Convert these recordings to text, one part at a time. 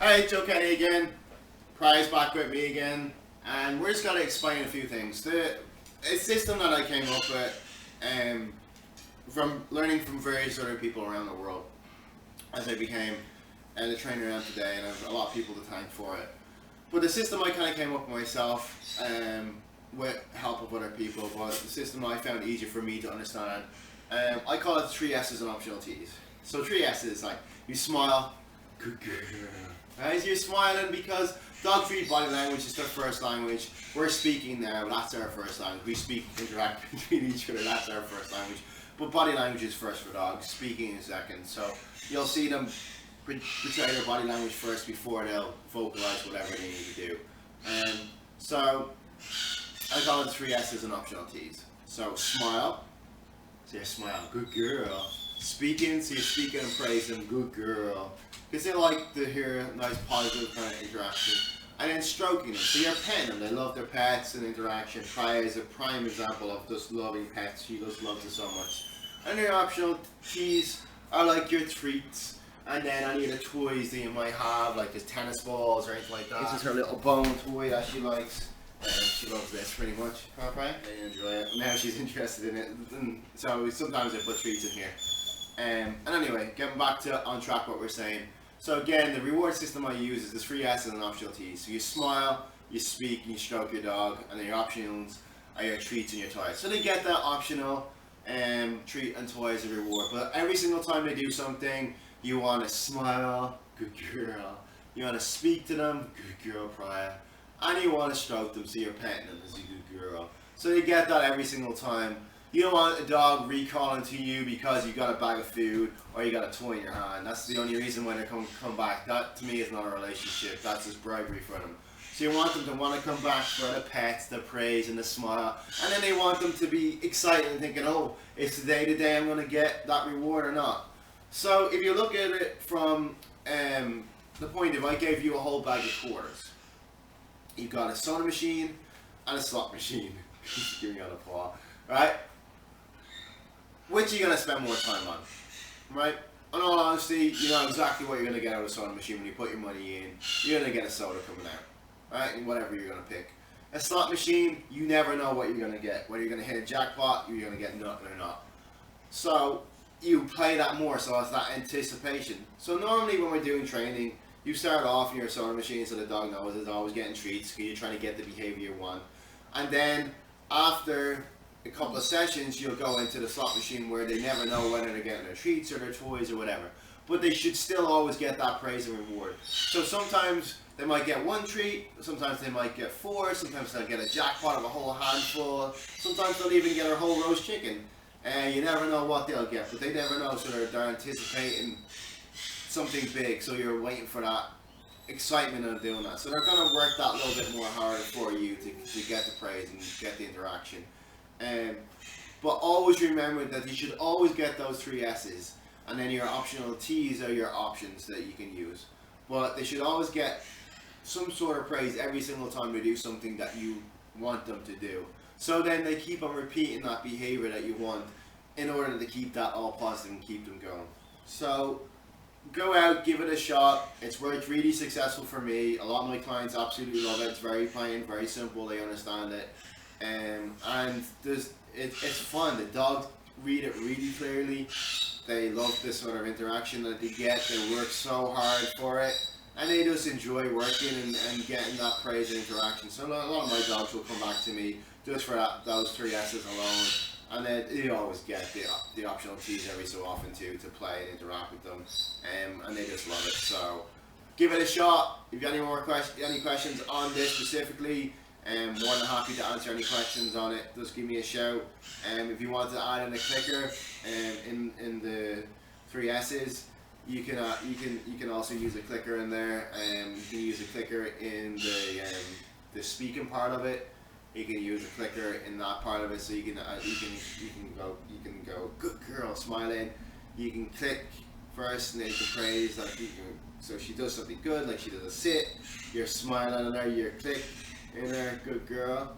Hi, Joe Kenny again. Prize back with me again, and we're just gonna explain a few things. A system that I came up with, from learning from various other people around the world, as I became the trainer I am today, and I have a lot of people to thank for it. But the system I kind of came up with myself, with help of other people, but the system I found easier for me to understand. I call it three S's and optional T's. So three S's, like you smile, good girl. Right? So you're smiling because dogs read body language, it's their first language. We're speaking now, that's our first language. We speak, interact between each other, that's our first language. But body language is first for dogs, speaking is second. So you'll see them portray their body language first before they'll vocalize whatever they need to do. So I call it three S's and optional T's. So smile, so you smile, good girl. Speaking, so you're speaking and praising, good girl. Because they like to hear a nice positive kind of interaction. And then stroking them, so you're petting them, they love their pets and interaction. Priya is a prime example of just loving pets, she just loves it so much. And your optional T's are like your treats, and then any of the toys that you might have, like just tennis balls or anything like that. This is her little bone toy that she likes. She loves this pretty much. Huh, Priya? They enjoy it. Now she's interested in it. And so sometimes I put treats in here. And anyway, getting back to on track what we're saying. So again, the reward system I use is the three S's and optional T's. So you smile, you speak, and you stroke your dog, and then your optionals are your treats and your toys. So they get that optional treat and toy as a reward. But every single time they do something, you want to smile, good girl. You want to speak to them, good girl, Priya. And you want to stroke them, so you're petting them as a good girl. So they get that every single time. You don't want a dog recalling to you because you got a bag of food or you got a toy in your hand. That's the only reason why they come back. That to me is not a relationship. That's just bribery for them. So you want them to want to come back for the pets, the praise, and the smile. And then they want them to be excited and thinking, oh, it's the day I'm going to get that reward or not. So if you look at it from the point of I gave you a whole bag of quarters. You've got a soda machine and a slot machine. Give me on a paw. Right? Which are you going to spend more time on, right? In all honesty, you know exactly what you're going to get out of a soda machine when you put your money in. You're going to get a soda coming out, right? And whatever you're going to pick. A slot machine, you never know what you're going to get. Whether you're going to hit a jackpot, you're going to get nothing or not. So you play that more, so it's that anticipation. So normally when we're doing training, you start off in your soda machine so the dog knows it's always getting treats because you're trying to get the behavior you want. And then after a couple of sessions, you'll go into the slot machine where they never know whether they're getting their treats or their toys or whatever. But they should still always get that praise and reward. So sometimes they might get one treat, sometimes they might get four, sometimes they'll get a jackpot of a whole handful, sometimes they'll even get a whole roast chicken. And you never know what they'll get, but they never know, so they're anticipating something big, so you're waiting for that excitement of doing that. So they're going to work that little bit more harder for you to get the praise and get the interaction. But always remember that you should always get those three S's, and then your optional T's are your options that you can use. But they should always get some sort of praise every single time they do something that you want them to do. So then they keep on repeating that behavior that you want in order to keep that all positive and keep them going. So go out, give it a shot. It's worked really successful for me. A lot of my clients absolutely love it. It's very plain, very simple. They understand it. And it's fun. The dogs read it really clearly. They love this sort of interaction that they get. They work so hard for it, and they just enjoy working and getting that praise and interaction. So a lot of my dogs will come back to me just for those three S's alone, and then you always get the optional T's every so often too, to play and interact with them, and they just love it. So give it a shot. If you have any questions on this specifically, more than happy to answer any questions on it. Just give me a shout. If you want to add in a clicker in the three S's, you can also use a clicker in there. You can use a clicker in the speaking part of it. You can use a clicker in that part of it, so you can go good girl, smiling. You can click first and then you can praise, like so she does something good, like she does a sit. You're smiling at her. You're click in there, good girl,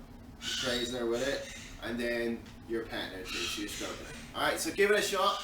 praising her with it, and then you're petting her too, she's stroking her. Alright, so give it a shot.